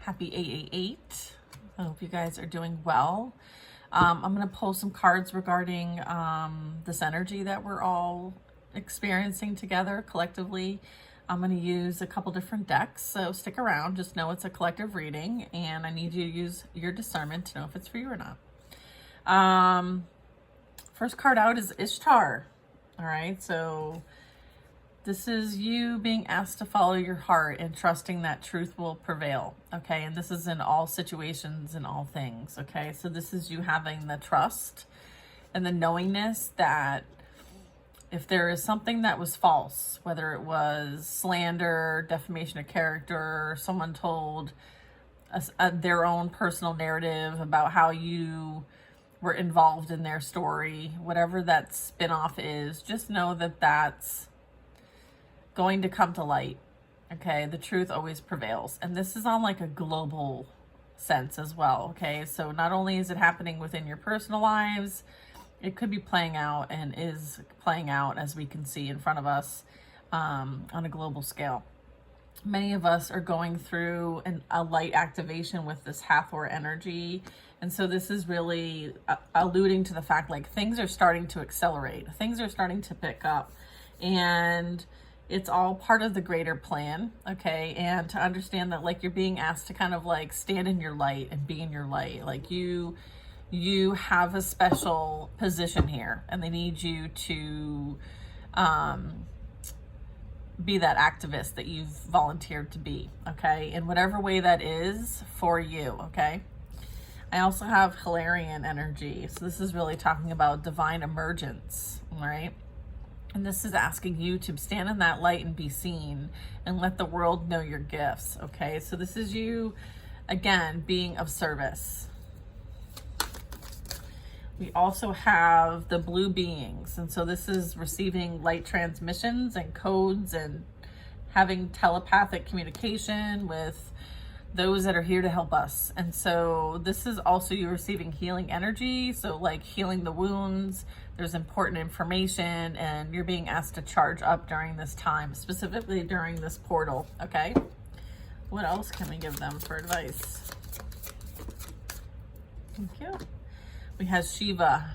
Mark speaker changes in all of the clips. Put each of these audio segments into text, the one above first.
Speaker 1: Happy 888. I hope you guys are doing well. I'm going to pull some cards regarding this energy that we're all experiencing together collectively. I'm going to use a couple different decks, so stick around. Just know it's a collective reading, and I need you to use your discernment to know if it's for you or not. First card out is Ishtar. All right, so this is you being asked to follow your heart and trusting that truth will prevail, okay? And this is in all situations and all things, okay? So this is you having the trust and the knowingness that if there is something that was false, whether it was slander, defamation of character, someone told their own personal narrative about how you were involved in their story, whatever that spin-off is, just know that that's going to come to light, okay? The truth always prevails. And this is on like a global sense as well, okay? So not only is it happening within your personal lives, it could be playing out and is playing out, as we can see in front of us, on a global scale. Many of us are going through a light activation with this Hathor energy. And so this is really alluding to the fact like things are starting to accelerate. Things are starting to pick up. And it's all part of the greater plan, okay? And to understand that like you're being asked to kind of like stand in your light and be in your light. Like you have a special position here, and they need you to be that activist that you've volunteered to be, okay? In whatever way that is for you, okay? I also have Hilarion energy. So this is really talking about divine emergence, right? And this is asking you to stand in that light and be seen and let the world know your gifts, okay? So this is you, again, being of service. We also have the blue beings. And so this is receiving light transmissions and codes and having telepathic communication with those that are here to help us. And so this is also you receiving healing energy. So like healing the wounds, there's important information, and you're being asked to charge up during this time, specifically during this portal, okay? What else can we give them for advice? Thank you. We have Shiva,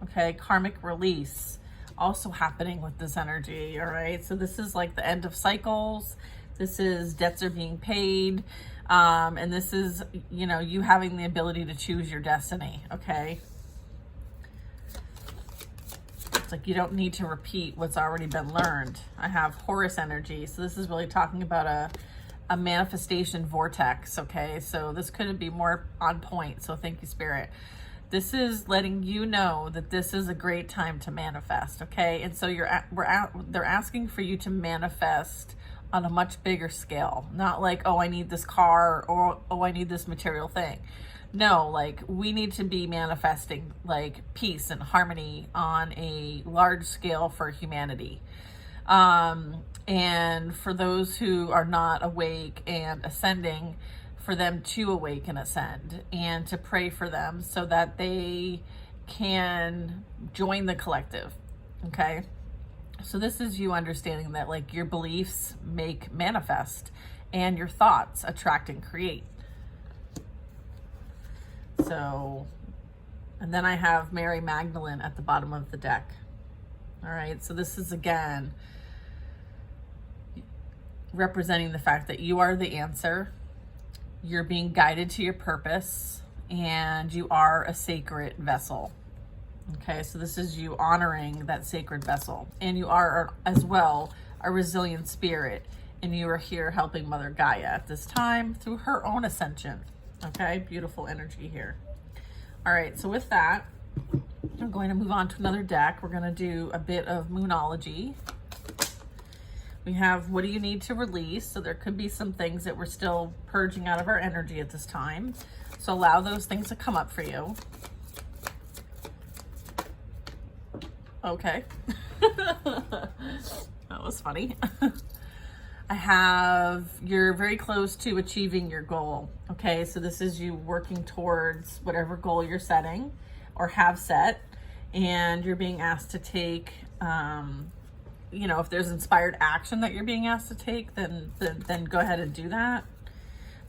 Speaker 1: okay? Karmic release also happening with this energy, all right? So this is like the end of cycles. This is debts are being paid. And this is, you know, you having the ability to choose your destiny, okay? It's like you don't need to repeat what's already been learned. I have Horus energy. So this is really talking about a manifestation vortex, okay? So this couldn't be more on point. So thank you, Spirit. This is letting you know that this is a great time to manifest, okay? And so they're asking for you to manifest on a much bigger scale. Not like, oh, I need this car, or oh, I need this material thing. No, like we need to be manifesting like peace and harmony on a large scale for humanity. And for those who are not awake and ascending, for them to awake and ascend, and to pray for them so that they can join the collective, okay? So this is you understanding that like your beliefs make manifest, and your thoughts attract and create. So, and then I have Mary Magdalene at the bottom of the deck. All right, so this is again representing the fact that you are the answer. You're being guided to your purpose, and you are a sacred vessel. Okay, so this is you honoring that sacred vessel. And you are as well a resilient spirit, and you are here helping Mother Gaia at this time through her own ascension. Okay, beautiful energy here. All right, so with that, I'm going to move on to another deck. We're going to do a bit of Moonology. We have, what do you need to release? So there could be some things that we're still purging out of our energy at this time. So allow those things to come up for you. Okay. That was funny. I have, you're very close to achieving your goal. Okay, so this is you working towards whatever goal you're setting or have set, and you're being asked to take, you know, if there's inspired action that you're being asked to take, then go ahead and do that.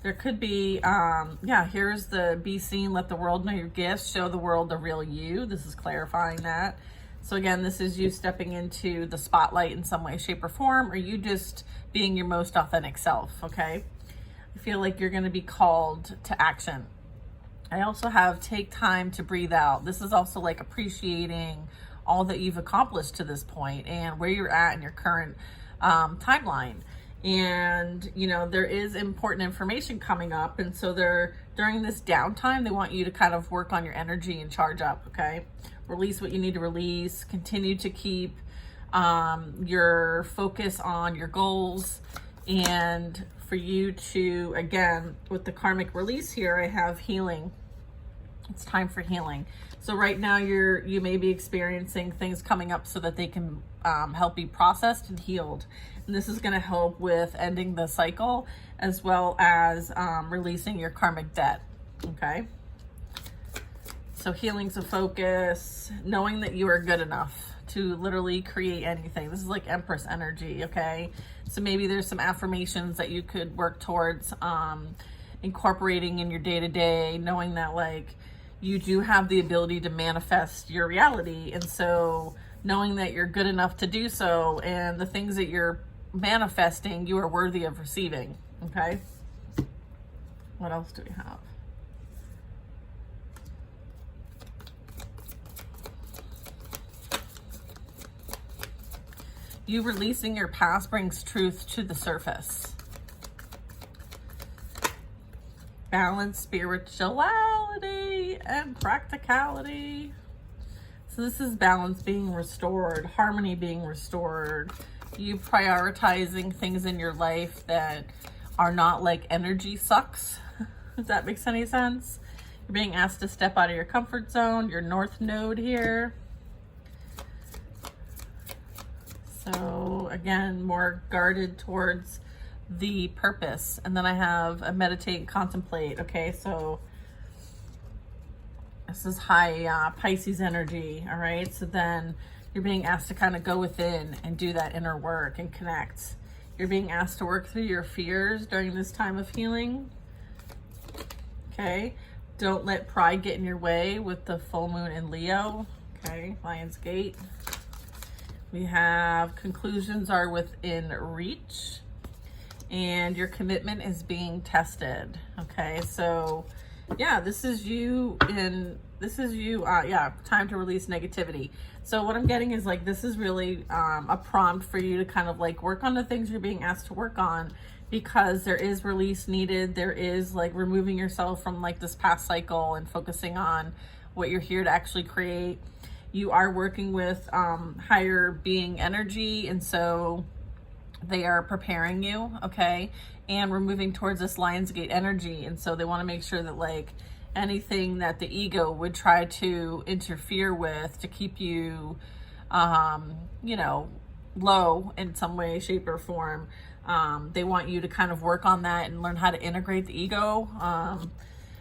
Speaker 1: There could be, yeah, here's the be seen, let the world know your gifts, show the world the real you. This is clarifying that. So again, this is you stepping into the spotlight in some way, shape, or form, or you just being your most authentic self, okay? I feel like you're going to be called to action. I also have take time to breathe out. This is also like appreciating all that you've accomplished to this point and where you're at in your current timeline. And, you know, there is important information coming up. And so during this downtime, they want you to kind of work on your energy and charge up, okay? Release what you need to release. Continue to keep your focus on your goals. And for you to, again, with the karmic release here, I have healing. It's time for healing. So right now you may be experiencing things coming up so that they can help be processed and healed. And this is going to help with ending the cycle as well as releasing your karmic debt. Okay. So healing's a focus, knowing that you are good enough to literally create anything. This is like Empress energy. Okay. So maybe there's some affirmations that you could work towards incorporating in your day-to-day, knowing that like you do have the ability to manifest your reality. And so knowing that you're good enough to do so, and the things that you're manifesting, you are worthy of receiving. Okay. What else do we have? You releasing your past brings truth to the surface. Balance, spirituality, and practicality. So this is balance being restored, harmony being restored. You prioritizing things in your life that are not like energy sucks. Does that make any sense? You're being asked to step out of your comfort zone, your north node here. So again, more guarded towards the purpose. And then I have a meditate and contemplate. Okay, so this is high Pisces energy. All right, so then you're being asked to kind of go within and do that inner work and connect. You're being asked to work through your fears during this time of healing. Okay, don't let pride get in your way with the full moon in Leo. Okay, Lion's Gate. We have conclusions are within reach, and your commitment is being tested. Okay, so yeah, this is you, yeah, time to release negativity. So what I'm getting is like, this is really a prompt for you to kind of like work on the things you're being asked to work on, because there is release needed. There is like removing yourself from like this past cycle and focusing on what you're here to actually create. You are working with higher being energy, and so they are preparing you, okay? And we're moving towards this Lionsgate energy, and so they want to make sure that like anything that the ego would try to interfere with to keep you, you know, low in some way, shape, or form. They want you to kind of work on that and learn how to integrate the ego.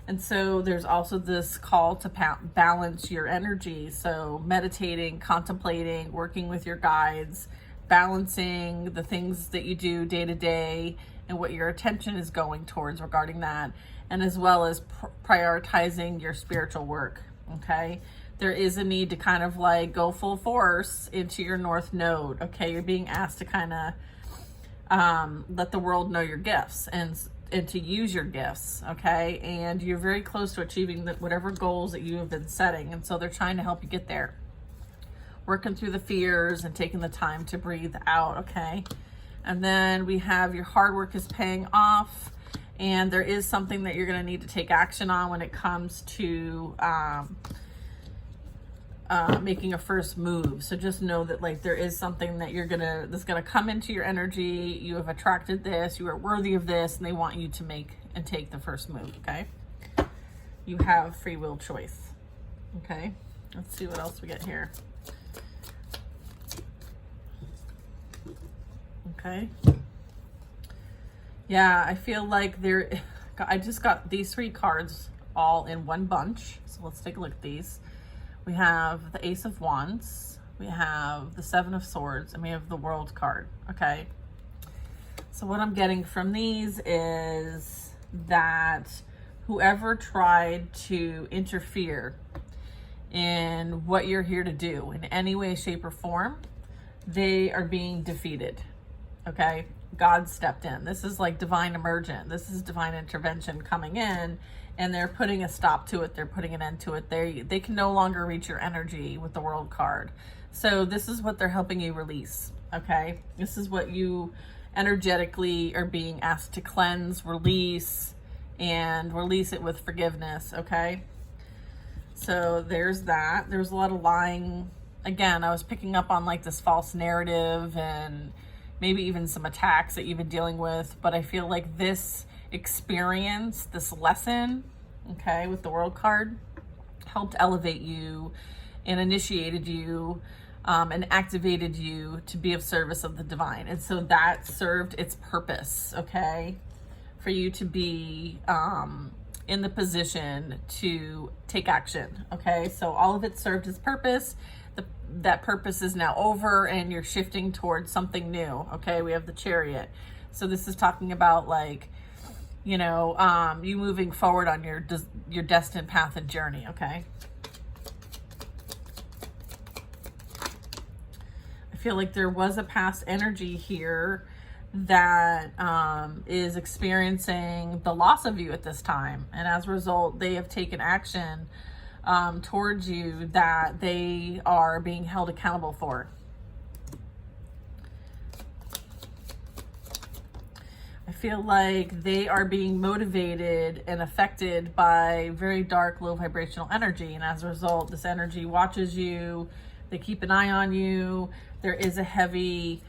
Speaker 1: And so there's also this call to balance your energy. So meditating, contemplating, working with your guides, balancing the things that you do day to day and what your attention is going towards regarding that, and as well as prioritizing your spiritual work. Okay. There is a need to kind of like go full force into your north node. Okay. You're being asked to kind of let the world know your gifts and to use your gifts, okay? And you're very close to achieving whatever goals that you have been setting, and so they're trying to help you get there. Working through the fears and taking the time to breathe out, okay? And then we have your hard work is paying off, and there is something that you're going to need to take action on when it comes to making a first move. So just know that like there is something that that's gonna come into your energy. You have attracted this, you are worthy of this, and they want you to make and take the first move. Okay, you have free will choice. Okay, let's see what else we get here. Okay, yeah, I feel like I just got these 3 cards all in one bunch, so let's take a look at these. We have the Ace of Wands, we have the 7 of Swords, and we have the World card. Okay, so what I'm getting from these is that whoever tried to interfere in what you're here to do in any way, shape, or form, they are being defeated. Okay? God stepped in. This is like divine emergent. This is divine intervention coming in, and they're putting a stop to it. They're putting an end to it. They can no longer reach your energy with the World card. So this is what they're helping you release. Okay? This is what you energetically are being asked to cleanse, release, and release it with forgiveness. Okay? So there's that. There's a lot of lying. Again, I was picking up on like this false narrative and maybe even some attacks that you've been dealing with. But I feel like this experience, this lesson, okay, with the World card, helped elevate you and initiated you and activated you to be of service of the divine. And so that served its purpose, okay, for you to be in the position to take action. Okay, so all of it served its purpose. That purpose is now over, and you're shifting towards something new. Okay, we have the Chariot. So this is talking about like, you know, you moving forward on your destined path and journey. Okay, I feel like there was a past energy here that is experiencing the loss of you at this time, and as a result they have taken action towards you that they are being held accountable for. I feel like they are being motivated and affected by very dark, low vibrational energy, and as a result this energy watches you. They keep an eye on you. There is a heavy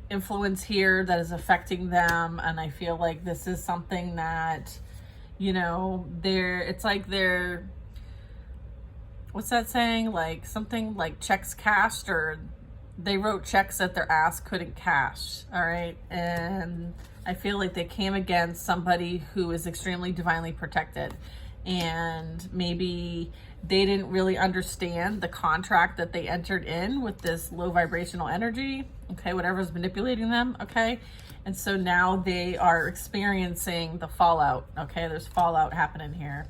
Speaker 1: influence here that is affecting them, and I feel like this is something that, you know, it's like they're, what's that saying, like something like checks cashed, or they wrote checks that their ass couldn't cash. All right, and I feel like they came against somebody who is extremely divinely protected, and maybe they didn't really understand the contract that they entered in with this low vibrational energy, okay, whatever's manipulating them, okay? And so now they are experiencing the fallout, okay? There's fallout happening here.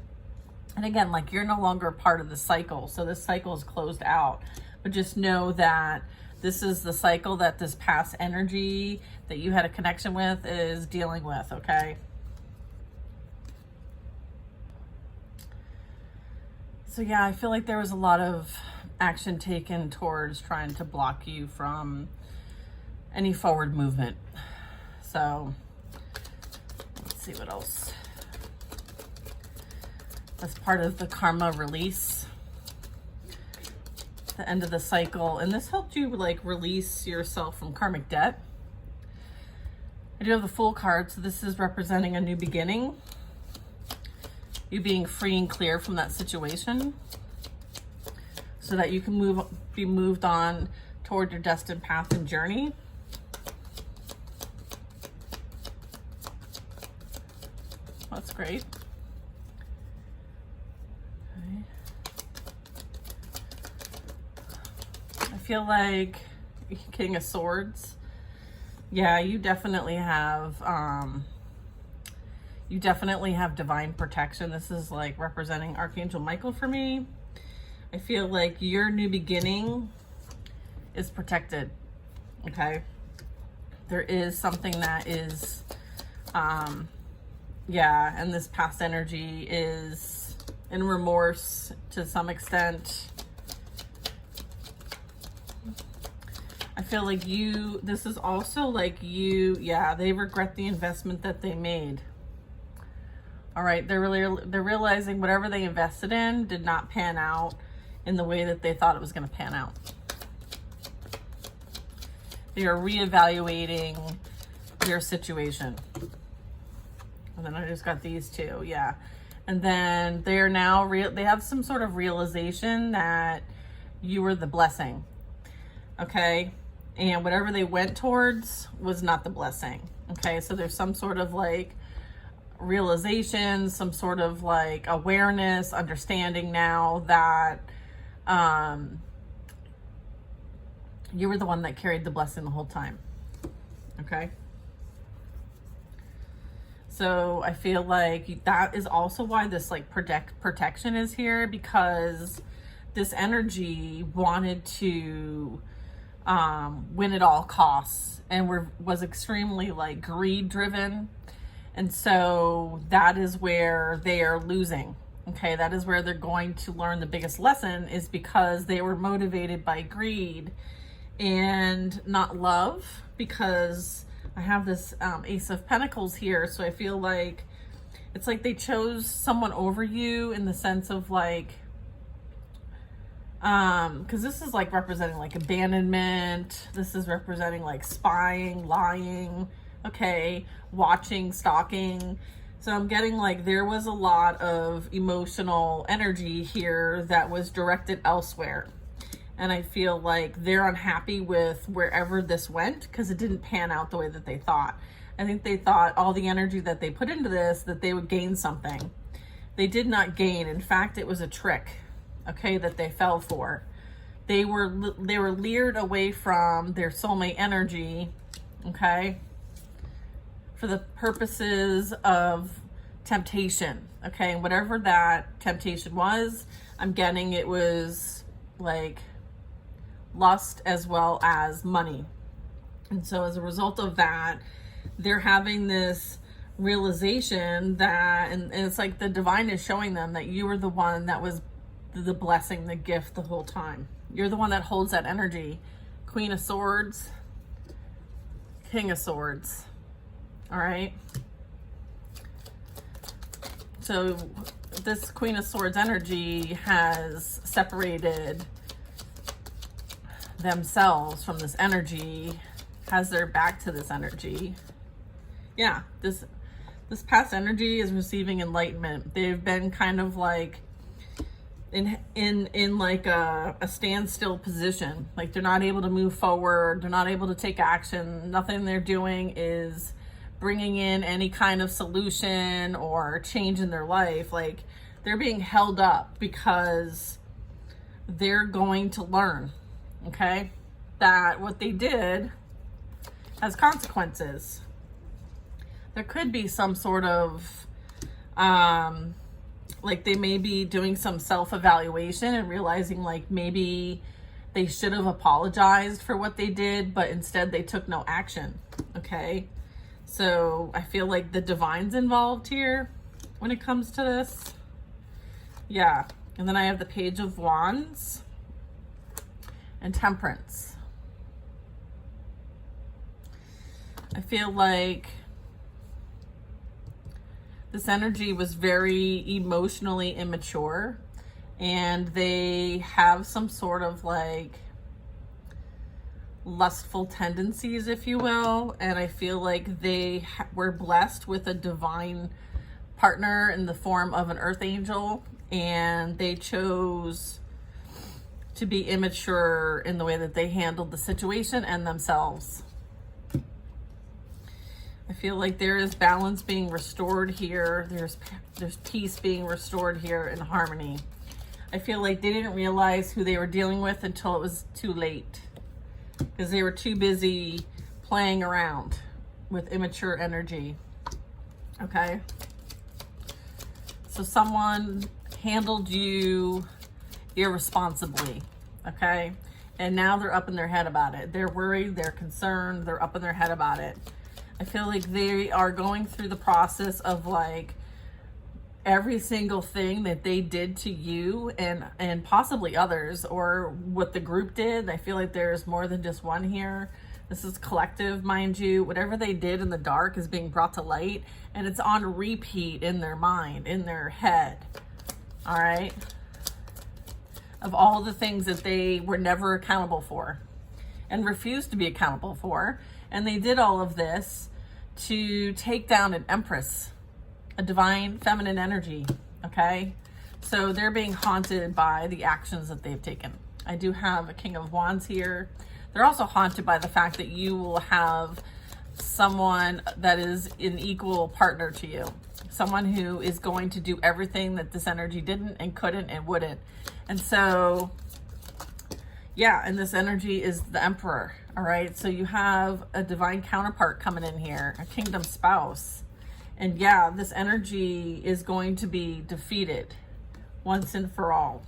Speaker 1: And again, like, you're no longer part of the cycle, so this cycle is closed out. But just know that this is the cycle that this past energy that you had a connection with is dealing with, okay? So yeah, I feel like there was a lot of action taken towards trying to block you from any forward movement. So let's see what else. That's part of the karma release, the end of the cycle. And this helped you like release yourself from karmic debt. I do have the Fool card, so this is representing a new beginning. You being free and clear from that situation so that you can be moved on toward your destined path and journey. That's great. Okay. I feel like King of Swords. Yeah, you definitely have divine protection. This is like representing Archangel Michael for me. I feel like your new beginning is protected. Okay, there is something that is yeah, and this past energy is in remorse to some extent. I feel like this is also like yeah, they regret the investment that they made. All right, they're realizing whatever they invested in did not pan out in the way that they thought it was going to pan out. They are reevaluating their situation. And then I just got these two, yeah. And then they are now they have some sort of realization that you were the blessing, okay? And whatever they went towards was not the blessing, okay? So there's some sort of like realization, some sort of like awareness, understanding now that you were the one that carried the blessing the whole time, okay? So I feel like that is also why this like protection is here, because this energy wanted to win at all costs, and was extremely like greed driven. And so that is where they are losing. Okay, that is where they're going to learn the biggest lesson, is because they were motivated by greed and not love. Because I have this Ace of Pentacles here, so I feel like it's like they chose someone over you, in the sense of like, because this is like representing like abandonment. This is representing like spying, lying, okay, watching, stalking. So I'm getting like there was a lot of emotional energy here that was directed elsewhere. And I feel like they're unhappy with wherever this went, because it didn't pan out the way that they thought. I think they thought all the energy that they put into this, that they would gain something. They did not gain. In fact, it was a trick, okay, that they fell for. They were lured away from their soulmate energy, okay, for the purposes of temptation, okay? And whatever that temptation was, I'm getting it was like lust as well as money. And so as a result of that, they're having this realization that, and it's like the divine is showing them that you were the one that was the blessing, the gift the whole time. You're the one that holds that energy. Queen of Swords, King of Swords. All right. So this Queen of Swords energy has separated themselves from this energy, has their back to this energy. Yeah, this past energy is receiving enlightenment. They've been kind of like in like a standstill position. Like they're not able to move forward. They're not able to take action. Nothing they're doing is bringing in any kind of solution or change in their life. Like they're being held up because they're going to learn, okay, that what they did has consequences. There could be some sort of like they may be doing some self-evaluation and realizing like maybe they should have apologized for what they did, but instead they took no action, okay? So I feel like the divine's involved here when it comes to this. Yeah. And then I have the Page of Wands and Temperance. I feel like this energy was very emotionally immature, and they have some sort of like lustful tendencies, if you will. And I feel like they were blessed with a divine partner in the form of an earth angel, and they chose to be immature in the way that they handled the situation and themselves. I feel like there is balance being restored here. There's peace being restored here in harmony. I feel like they didn't realize who they were dealing with until it was too late, because they were too busy playing around with immature energy. Okay. So someone handled you irresponsibly. Okay. And now they're up in their head about it. They're worried, they're concerned, they're up in their head about it. I feel like they are going through the process of like every single thing that they did to you and possibly others, or what the group did. I feel like there's more than just one here. This is collective, mind you. Whatever they did in the dark is being brought to light, and it's on repeat in their mind, in their head. All right. Of all the things that they were never accountable for and refused to be accountable for. And they did all of this to take down an empress, a divine feminine energy, okay? So they're being haunted by the actions that they've taken. I do have a King of Wands here. They're also haunted by the fact that you will have someone that is an equal partner to you. Someone who is going to do everything that this energy didn't and couldn't and wouldn't. And so, yeah, and this energy is the Emperor. All right, so you have a divine counterpart coming in here, a kingdom spouse. And yeah, this energy is going to be defeated once and for all.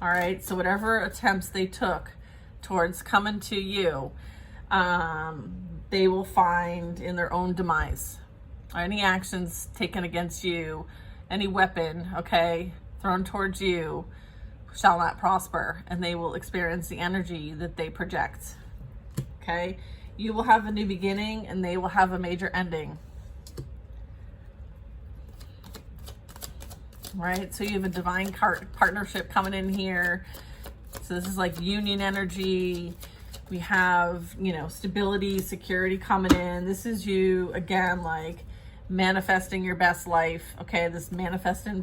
Speaker 1: All right, so whatever attempts they took towards coming to you, they will find in their own demise. Any actions taken against you, any weapon, okay, thrown towards you shall not prosper, and they will experience the energy that they project. Okay, you will have a new beginning and they will have a major ending. Right, so you have a divine partnership coming in here. So this is like union energy. We have, you know, stability, security coming in. This is you, again, like manifesting your best life. Okay, this manifestation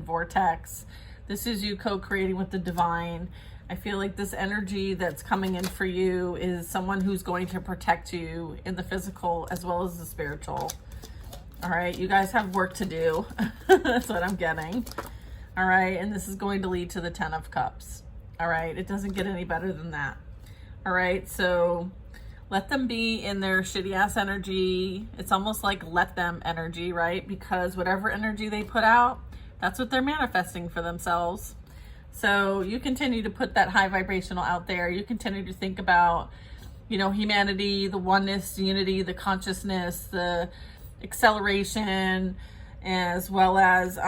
Speaker 1: vortex. This is you co-creating with the divine. I feel like this energy that's coming in for you is someone who's going to protect you in the physical as well as the spiritual. All right, you guys have work to do. That's what I'm getting. All right, and this is going to lead to the 10 of Cups. All right, it doesn't get any better than that. All right, so let them be in their shitty ass energy. It's almost like let them energy, right? Because whatever energy they put out, that's what they're manifesting for themselves. So you continue to put that high vibrational out there. You continue to think about, you know, humanity, the oneness, the unity, the consciousness, the acceleration, as well as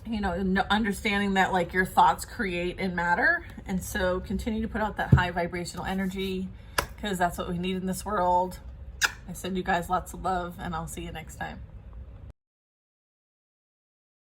Speaker 1: you know, understanding that like your thoughts create and matter. And so continue to put out that high vibrational energy, because that's what we need in this world. I send you guys lots of love, and I'll see you next time.